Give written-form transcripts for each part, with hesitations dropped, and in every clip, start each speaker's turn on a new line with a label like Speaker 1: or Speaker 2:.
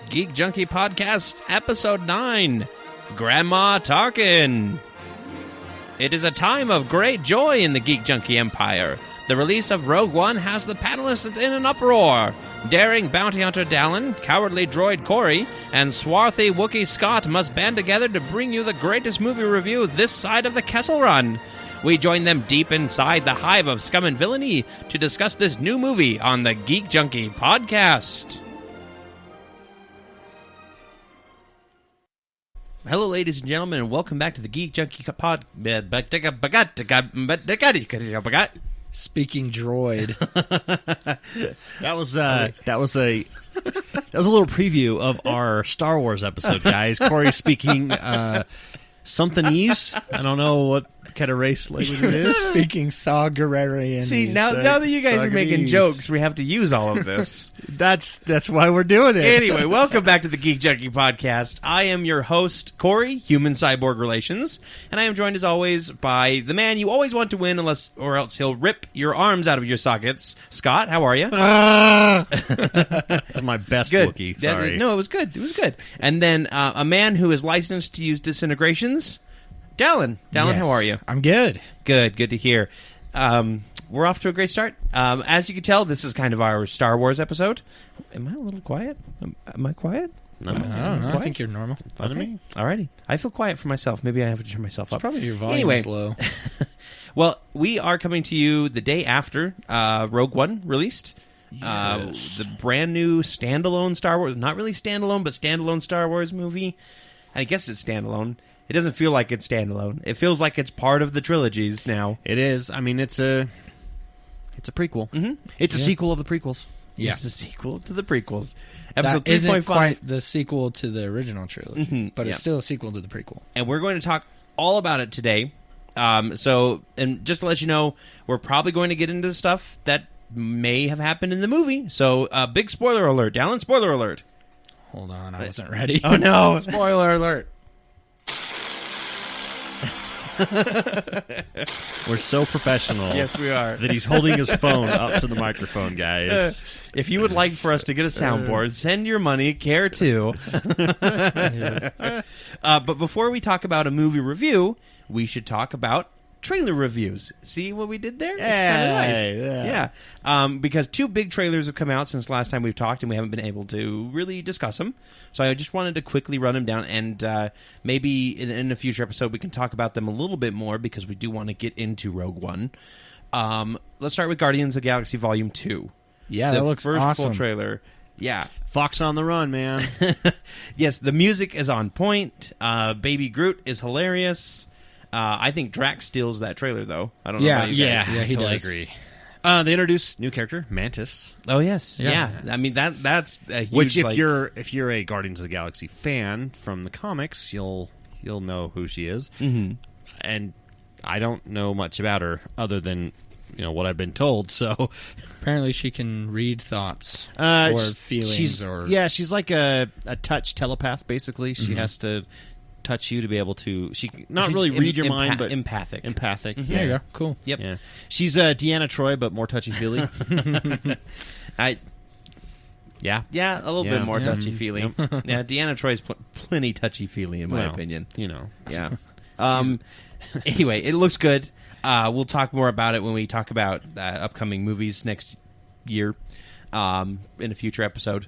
Speaker 1: Geek Junkie Podcast, Episode 9, Grandma Tarkin. It is a time of great joy in the Geek Junkie Empire. The release of Rogue One has the panelists in an uproar. Daring bounty hunter Dallin, cowardly droid Corey, and swarthy Wookiee Scott must band together to bring you the greatest movie review this side of the Kessel Run. We join them deep inside the hive of scum and villainy to discuss this new movie on the Geek Junkie Podcast. Hello, ladies and gentlemen, and welcome back to the Geek Junkie Pod.
Speaker 2: Speaking droid.
Speaker 3: That was a little preview of our Star Wars episode, guys. Corey speaking somethingese. I don't know what kind of race language it is.
Speaker 2: Speaking Saw Gerrerian.
Speaker 1: See, now that you guys are making jokes, we have to use all of this.
Speaker 3: That's why we're doing it.
Speaker 1: Anyway, welcome back to the Geek Junkie Podcast. I am your host, Corey, Human Cyborg Relations, and I am joined as always by the man you always want to win else he'll rip your arms out of your sockets. Scott, how are you?
Speaker 3: That's my best
Speaker 1: Good.
Speaker 3: Wookiee. Sorry.
Speaker 1: No, it was good. It was good. And then a man who is licensed to use disintegrations, Dallin. Dallin, How are you?
Speaker 2: I'm good.
Speaker 1: Good to hear. We're off to a great start. As you can tell, this is kind of our Star Wars episode. Am I a little quiet? Am I quiet?
Speaker 3: No,
Speaker 2: I don't know. I think you're normal.
Speaker 3: Fun to me.
Speaker 1: Alrighty. I feel quiet for myself. Maybe I have to turn myself up.
Speaker 2: Probably your volume is low.
Speaker 1: Well, we are coming to you the day after Rogue One released.
Speaker 2: Yes.
Speaker 1: The brand new standalone Star Wars, not really standalone, but standalone Star Wars movie. I guess it's standalone. It doesn't feel like it's standalone. It feels like it's part of the trilogies now.
Speaker 3: It is. I mean, it's a prequel.
Speaker 1: Mm-hmm.
Speaker 3: It's a sequel of the prequels.
Speaker 2: Yeah.
Speaker 1: It's a sequel to the prequels. Episode
Speaker 2: That isn't
Speaker 1: 3.5.
Speaker 2: quite the sequel to the original trilogy, but
Speaker 1: yeah.
Speaker 2: it's still a sequel to the prequel.
Speaker 1: And we're going to talk all about it today. And just to let you know, we're probably going to get into the stuff that may have happened in the movie. So, big spoiler alert. Dallin, spoiler alert.
Speaker 2: Hold on, I wasn't ready.
Speaker 1: Oh, no.
Speaker 2: Spoiler alert.
Speaker 3: We're so professional.
Speaker 1: Yes, we are.
Speaker 3: That he's holding his phone up to the microphone, guys.
Speaker 1: If you would like for us to get a soundboard, send your money, care to. But before we talk about a movie review, we should talk about trailer reviews. See what we did there? It's kind of nice. Yeah. Because two big trailers have come out since last time we've talked, and we haven't been able to really discuss them. So I just wanted to quickly run them down, and maybe in a future episode we can talk about them a little bit more, because we do want to get into Rogue One. Let's start with Guardians of the Galaxy Volume 2.
Speaker 2: Yeah,
Speaker 1: the
Speaker 2: that looks
Speaker 1: first
Speaker 2: awesome.
Speaker 1: full trailer. Yeah.
Speaker 3: Fox on the run, man.
Speaker 1: Yes, the music is on point. Baby Groot is hilarious. I think Drax steals that trailer, though. I don't know about you guys.
Speaker 2: Yeah, he
Speaker 3: totally
Speaker 2: does.
Speaker 3: agree. They introduced new character Mantis,
Speaker 1: Oh yes,
Speaker 2: Yeah.
Speaker 1: I mean that's a huge,
Speaker 3: which if you're a Guardians of the Galaxy fan from the comics, you'll know who she is.
Speaker 1: Mm-hmm.
Speaker 3: And I don't know much about her other than what I've been told. So
Speaker 2: Apparently she can read thoughts
Speaker 3: or
Speaker 2: feelings.
Speaker 3: She's like a touch telepath. Basically, she has to touch you to be able to. She not
Speaker 1: She's
Speaker 3: really read your mind, but
Speaker 1: empathic.
Speaker 3: Empathic.
Speaker 2: There you go. Cool.
Speaker 1: Yep.
Speaker 3: Yeah. She's Deanna Troi, but more touchy-feely. Yeah,
Speaker 1: a little bit more touchy-feely.
Speaker 3: Yep.
Speaker 1: Yeah, Deanna Troy's plenty touchy-feely in my opinion. Yeah. Anyway, it looks good. We'll talk more about it when we talk about upcoming movies next year in a future episode.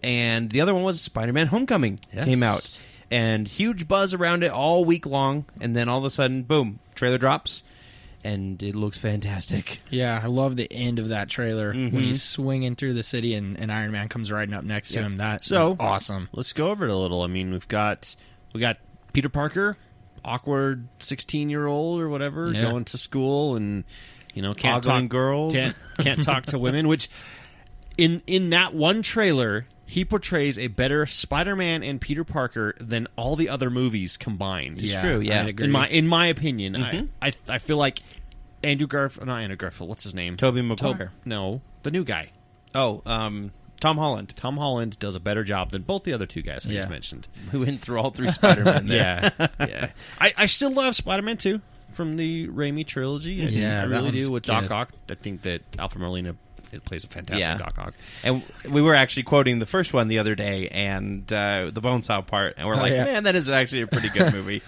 Speaker 1: And the other one was Spider-Man Homecoming. Came out. And huge buzz around it all week long. And then all of a sudden, boom, trailer drops. And it looks fantastic.
Speaker 2: Yeah, I love the end of that trailer when he's swinging through the city and Iron Man comes riding up next to him. That's awesome.
Speaker 3: Let's go over it a little. I mean, we got Peter Parker, awkward 16-year-old or whatever, going to school and can't talk
Speaker 1: girls,
Speaker 3: can't talk to women. Which in that one trailer, he portrays a better Spider-Man and Peter Parker than all the other movies combined.
Speaker 1: It's true. Yeah,
Speaker 2: I'd agree.
Speaker 3: In my opinion, I feel like not Andrew Garfield. What's his name?
Speaker 1: Tobey Maguire.
Speaker 3: No, the new guy.
Speaker 1: Oh, Tom Holland.
Speaker 3: Tom Holland does a better job than both the other two guys I just mentioned.
Speaker 1: Who went through all three Spider-Man there.
Speaker 3: Yeah. I still love Spider-Man 2 from the Raimi trilogy. I really do. With Doc Ock, I think that Alfred Molina plays a fantastic Doc Ock.
Speaker 1: And we were actually quoting the first one the other day, and the Bonesaw part, and we're man, that is actually a pretty good movie.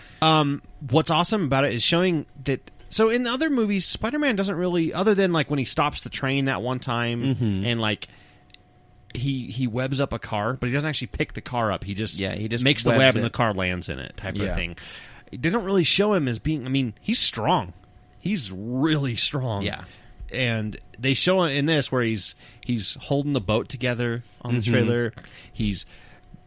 Speaker 3: What's awesome about it is showing that. So in the other movies, Spider-Man doesn't really, other than like when he stops the train that one time, and like he webs up a car, but he doesn't actually pick the car up. He just makes the web and the car lands in it, type of thing. They don't really show him as being. I mean, he's strong. He's really strong.
Speaker 1: Yeah.
Speaker 3: And they show it in this where he's holding the boat together on the trailer. He's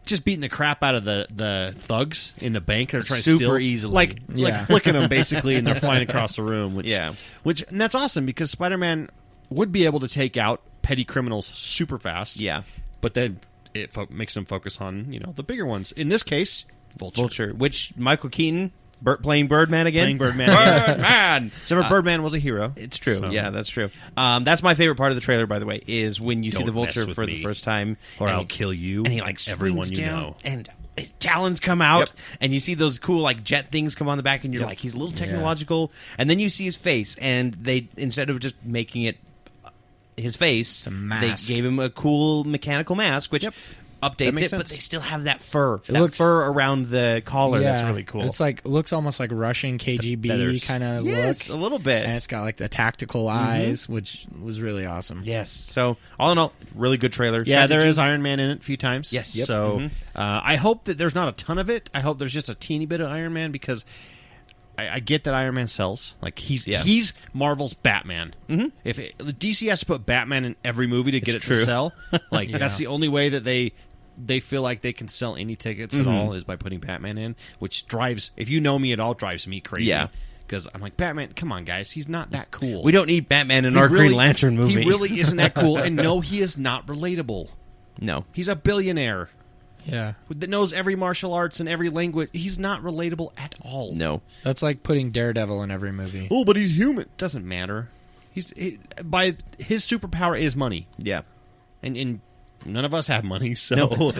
Speaker 3: just beating the crap out of the thugs in the bank. They're trying to steal
Speaker 1: easily,
Speaker 3: like flicking them basically, and they're flying across the room. Which and that's awesome because Spider-Man would be able to take out petty criminals super fast.
Speaker 1: Yeah,
Speaker 3: but then it makes them focus on the bigger ones. In this case, Vulture,
Speaker 1: which Michael Keaton. Playing Birdman again?
Speaker 3: Playing Birdman.
Speaker 1: Birdman!
Speaker 3: So Birdman was a hero.
Speaker 1: It's true. So. Yeah, that's true. That's my favorite part of the trailer, by the way, is when you see the Vulture for the first time.
Speaker 3: Or I'll kill you.
Speaker 1: And he like
Speaker 3: everyone
Speaker 1: swings
Speaker 3: you
Speaker 1: down,
Speaker 3: know.
Speaker 1: and his talons come out, and you see those cool like jet things come on the back, and you're like, he's a little technological. And then you see his face, and they, instead of just making it his face, they gave him a cool mechanical mask, which... updates it, but they still have that fur. Fur around the collar. That's really cool.
Speaker 2: It's like looks almost like Russian KGB kind of look.
Speaker 1: A little bit.
Speaker 2: And it's got like the tactical eyes, which was really awesome.
Speaker 1: Yes. So all in all, really good trailer.
Speaker 3: Yeah, there is Iron Man in it a few times.
Speaker 1: Yes.
Speaker 3: Yep. So I hope that there's not a ton of it. I hope there's just a teeny bit of Iron Man because I get that Iron Man sells. Like he's Marvel's Batman. If DC has to put Batman in every movie to get it to sell, like that's the only way that they feel like they can sell any tickets at all is by putting Batman in, which drives, if you know me at all, drives me crazy.
Speaker 1: Yeah.
Speaker 3: Because I'm like, Batman, come on, guys. He's not that cool.
Speaker 1: We don't need Batman in our Green Lantern movie.
Speaker 3: He really isn't that cool. And no, he is not relatable.
Speaker 1: No.
Speaker 3: He's a billionaire.
Speaker 2: Yeah.
Speaker 3: That knows every martial arts and every language. He's not relatable at all.
Speaker 1: No.
Speaker 2: That's like putting Daredevil in every movie.
Speaker 3: Oh, but he's human. Doesn't matter. By his superpower is money.
Speaker 1: Yeah.
Speaker 3: And none of us have money, so.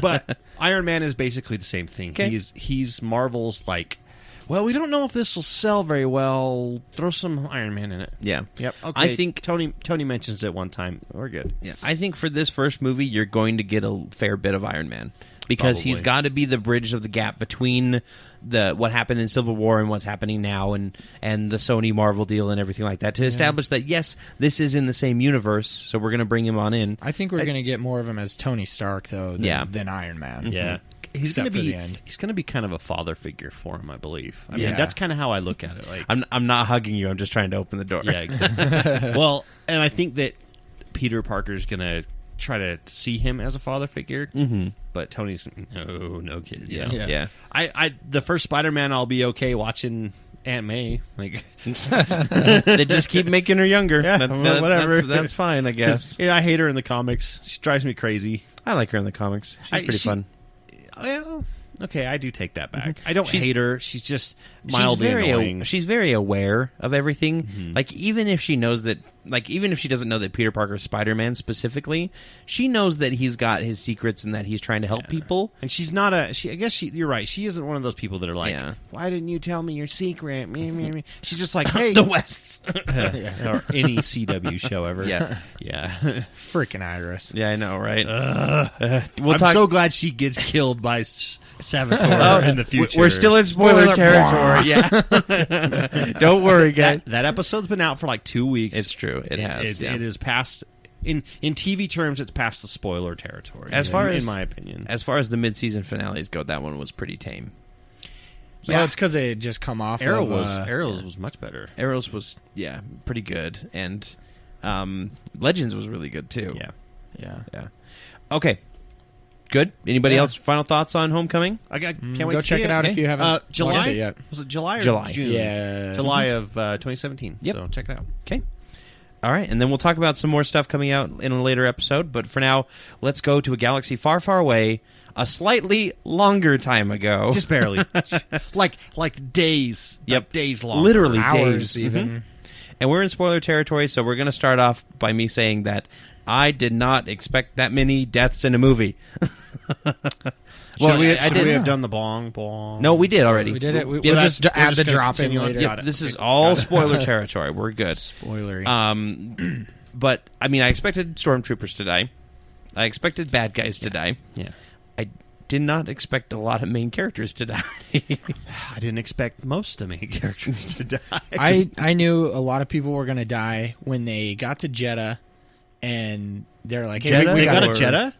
Speaker 3: But Iron Man is basically the same thing.
Speaker 1: Okay.
Speaker 3: He's Marvel's like, well, we don't know if this will sell very well. Throw some Iron Man in it.
Speaker 1: Yeah.
Speaker 3: Yep. Okay.
Speaker 1: I think
Speaker 3: Tony mentions it one time. We're good.
Speaker 1: Yeah. I think for this first movie, you're going to get a fair bit of Iron Man because he's got to be the bridge of the gap between what happened in Civil War and what's happening now, and the Sony Marvel deal and everything like that, to establish that yes, this is in the same universe. So we're going to bring him on in.
Speaker 2: I think we're going to get more of him as Tony Stark though than Iron Man.
Speaker 3: Yeah. He's going to be kind of a father figure for him, I believe. I mean, that's kind of how I look at it. Like,
Speaker 1: I'm not hugging you. I'm just trying to open the door.
Speaker 3: Yeah, exactly. Well, and I think that Peter Parker's going to try to see him as a father figure, but Tony's no kid.
Speaker 1: Yeah.
Speaker 3: I the first Spider-Man, I'll be okay watching Aunt May. Like
Speaker 1: they just keep making her younger.
Speaker 3: Whatever.
Speaker 1: That's fine, I guess.
Speaker 3: I hate her in the comics. She drives me crazy.
Speaker 1: I like her in the comics. She's pretty fun.
Speaker 3: Well, okay, I do take that back. I don't hate her. She's just mildly annoying.
Speaker 1: She's very aware of everything. Like, even if she knows that, like, even if she doesn't know that Peter Parker is Spider-Man specifically, she knows that he's got his secrets and that he's trying to help people.
Speaker 3: And she's not I guess you're right. She isn't one of those people that are like, why didn't you tell me your secret? She's just like, hey.
Speaker 1: The Wests.
Speaker 3: Or any CW show ever.
Speaker 1: Yeah.
Speaker 2: Freaking Iris.
Speaker 1: Yeah, I know, right?
Speaker 3: I'm so glad she gets killed by Savitar in the future.
Speaker 1: We're still in spoiler territory. Don't worry, guys.
Speaker 3: That episode's been out for like 2 weeks.
Speaker 1: It's true. It has.
Speaker 3: It is past. In TV terms, it's past the spoiler territory. In my opinion,
Speaker 1: as far as the mid-season finales go, that one was pretty tame.
Speaker 2: Yeah, well, it's because they had just come off.
Speaker 3: Arrows was much better.
Speaker 1: Arrows was pretty good, and Legends was really good too.
Speaker 2: Yeah.
Speaker 1: Okay. Good. Anybody else? Final thoughts on Homecoming?
Speaker 3: I can't wait.
Speaker 2: Go check it out if you haven't
Speaker 3: July
Speaker 2: watched it yet.
Speaker 3: Was it July or
Speaker 1: July?
Speaker 3: June?
Speaker 2: Yeah,
Speaker 3: July of 2017.
Speaker 1: Yep.
Speaker 3: So check it out.
Speaker 1: Okay. All right, and then we'll talk about some more stuff coming out in a later episode. But for now, let's go to a galaxy far, far away, a slightly longer time ago.
Speaker 3: Just barely, like days.
Speaker 1: Yep,
Speaker 3: days long,
Speaker 1: literally
Speaker 2: hours
Speaker 1: days
Speaker 2: even.
Speaker 1: And we're in spoiler territory, so we're going to start off by me saying that I did not expect that many deaths in a movie.
Speaker 3: Should we have done the bong?
Speaker 1: No, we did already.
Speaker 2: We did it. We'll
Speaker 3: just
Speaker 2: just add the
Speaker 3: gonna
Speaker 2: drop in
Speaker 3: continue on.
Speaker 2: later.
Speaker 3: Got it.
Speaker 1: This is all spoiler territory. We're good.
Speaker 2: Spoilery.
Speaker 1: But I mean, I expected stormtroopers to die. I expected bad guys to die.
Speaker 3: Yeah.
Speaker 1: I did not expect a lot of main characters to die.
Speaker 3: I didn't expect most of the main characters to die.
Speaker 2: I knew a lot of people were going to die when they got to Jeddah, and they're like, "Hey,
Speaker 3: Jeddah?
Speaker 2: we
Speaker 3: They got a
Speaker 2: Jeddah?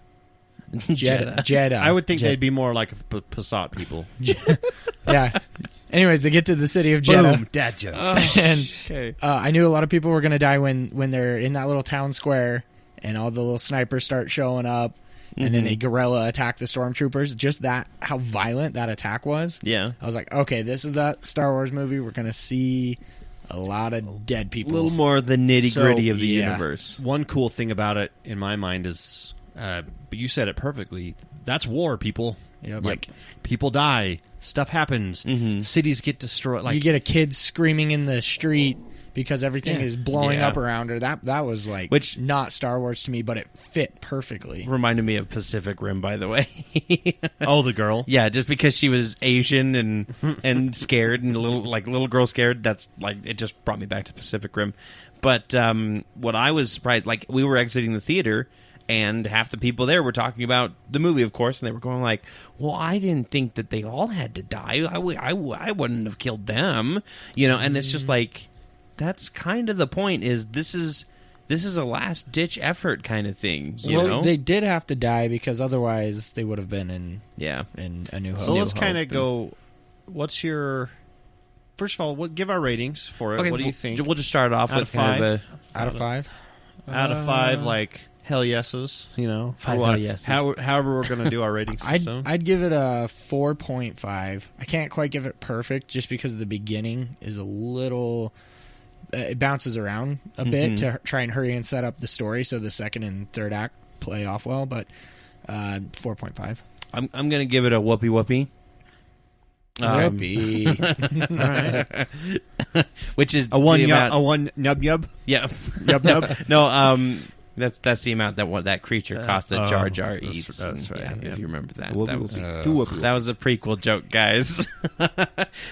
Speaker 3: Jeddah?
Speaker 2: Jeddah.
Speaker 3: I would think they'd be more like Passat people.
Speaker 2: Yeah. Anyways, they get to the city of Jeddah.
Speaker 3: Boom, dad joke.
Speaker 2: And I knew a lot of people were going to die when they're in that little town square, and all the little snipers start showing up. And then they guerrilla attack the stormtroopers. Just that, how violent that attack was.
Speaker 1: Yeah.
Speaker 2: I was like, okay, this is that Star Wars movie. We're going to see a lot of dead people.
Speaker 1: A little more the nitty-gritty of the universe.
Speaker 3: One cool thing about it, in my mind, is, but you said it perfectly, that's war, people.
Speaker 2: Yep.
Speaker 3: Like, people die. Stuff happens. Cities get destroyed. Like,
Speaker 2: you get a kid screaming in the street because everything is blowing up around her. That was like,
Speaker 1: which
Speaker 2: not Star Wars to me, but it fit perfectly.
Speaker 1: Reminded me of Pacific Rim, by the way.
Speaker 3: Oh, the girl.
Speaker 1: Yeah, just because she was Asian and scared and little girl scared. That's like, it just brought me back to Pacific Rim. But what I was surprised, like, we were exiting the theater, and half the people there were talking about the movie, of course, and they were going like, "Well, I didn't think that they all had to die. I wouldn't have killed them," And it's just like, that's kind of the point. Is this is a last ditch effort kind of thing. You know?
Speaker 2: They did have to die because otherwise they would have been in A New Hope.
Speaker 3: So let's kind of go. What's your first of all? Give our ratings for it.
Speaker 1: Okay,
Speaker 3: what do you think?
Speaker 1: We'll just start off with kind of
Speaker 2: out of 5.
Speaker 3: Out of 5, like hell yeses.
Speaker 1: 5 hell yeses.
Speaker 3: However, we're going to do our rating system.
Speaker 2: I'd give it a 4.5. I can't quite give it perfect just because the beginning is a little. It bounces around a bit to try and hurry and set up the story so the second and third act play off well, but 4.5.
Speaker 1: I'm going to give it a whoopee whoopee.
Speaker 2: Whoopee.
Speaker 1: Which is
Speaker 3: a one nub nub.
Speaker 1: Yeah.
Speaker 3: Nub nub.
Speaker 1: No, that's the amount that creature cost that Jar Jar eats.
Speaker 3: That's right.
Speaker 1: Yeah, if you remember that.
Speaker 3: That
Speaker 1: was a prequel joke, guys.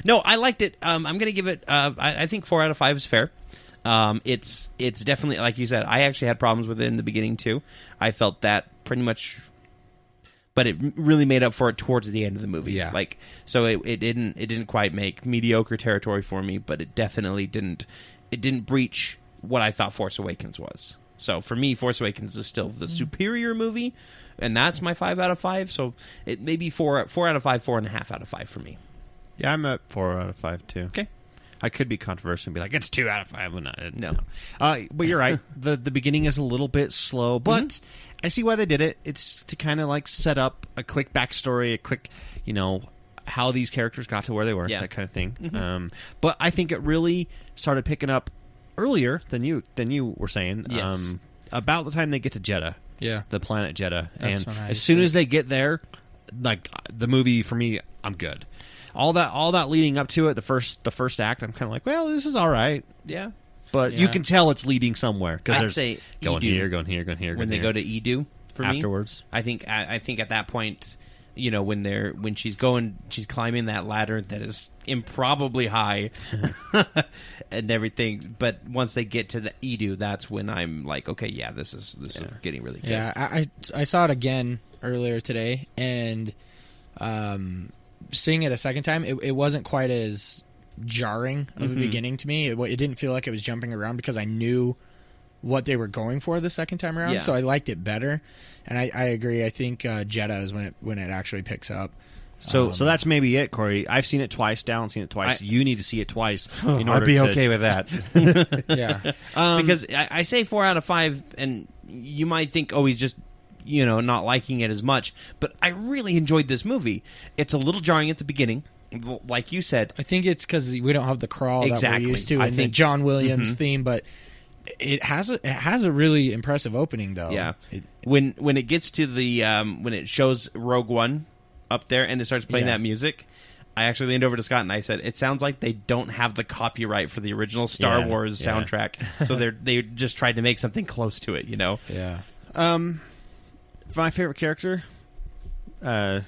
Speaker 1: No, I liked it. I'm going to give it. I think 4 out of 5 is fair. It's definitely, like you said, I actually had problems with it in the beginning too. I felt that pretty much, but it really made up for it towards the end of the movie.
Speaker 2: Yeah.
Speaker 1: Like, so it didn't quite make mediocre territory for me, but it definitely didn't breach what I thought Force Awakens was. So for me, Force Awakens is still the superior movie, and that's my 5 out of 5. So it may be 4 out of 5, 4.5 out of 5 for me.
Speaker 3: Yeah, I'm at 4 out of 5 too.
Speaker 1: Okay.
Speaker 3: I could be controversial and be like, it's 2 out of 5.
Speaker 1: No.
Speaker 3: But you're right. The beginning is a little bit slow, but I see why they did it. It's to kind of like set up a quick backstory, a quick, how these characters got to where they were, that kind of thing. But I think it really started picking up earlier than you were saying.
Speaker 1: Yes.
Speaker 3: About the time they get to Jeddah.
Speaker 2: Yeah.
Speaker 3: The planet Jeddah.
Speaker 2: That's
Speaker 3: and as soon as they get there, like, the movie, for me, I'm good. All that leading up to it, the first act, I'm kind of like, well, this is all right.
Speaker 1: Yeah.
Speaker 3: But you can tell it's leading somewhere because there's
Speaker 1: say
Speaker 3: going
Speaker 1: Edu.
Speaker 3: here, going here, going here.
Speaker 1: When they go to Edu, for
Speaker 3: afterwards,
Speaker 1: me, I think at that point, when she's climbing that ladder that is improbably high and everything. But once they get to the Edu, that's when I'm like, okay, yeah, this is getting really good.
Speaker 2: Yeah, I saw it again earlier today, and seeing it a second time, it wasn't quite as jarring of the beginning to me. It didn't feel like it was jumping around because I knew what they were going for the second time around, so I liked it better. And I agree. I think Jeddah is when it actually picks up.
Speaker 3: So that's maybe it, Corey. I've seen it twice. Dallon's seen it twice. You need to see it twice. In order
Speaker 1: I'd be okay with that.
Speaker 2: Yeah,
Speaker 1: because I say 4 out of 5, and you might think, oh, he's just not liking it as much. But I really enjoyed this movie. It's a little jarring at the beginning, like you said.
Speaker 2: I think it's because we don't have the crawl that we're used to, and the John Williams theme, but. It has a really impressive opening though.
Speaker 1: Yeah, when it gets to the when it shows Rogue One up there and it starts playing that music, I actually leaned over to Scott and I said, "It sounds like they don't have the copyright for the original Star Wars soundtrack, so they just tried to make something close to it."
Speaker 2: Yeah.
Speaker 3: My favorite character, K2SO.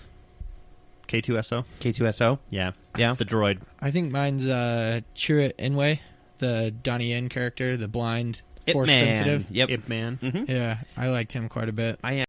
Speaker 1: K2SO.
Speaker 3: Yeah.
Speaker 1: The
Speaker 3: droid.
Speaker 2: I think mine's Chirrut Inway. The Donnie Yen character, the blind Force
Speaker 1: Man.
Speaker 2: sensitive.
Speaker 1: Yep.
Speaker 3: Ip Man.
Speaker 2: Yeah, I liked him quite a bit.
Speaker 1: I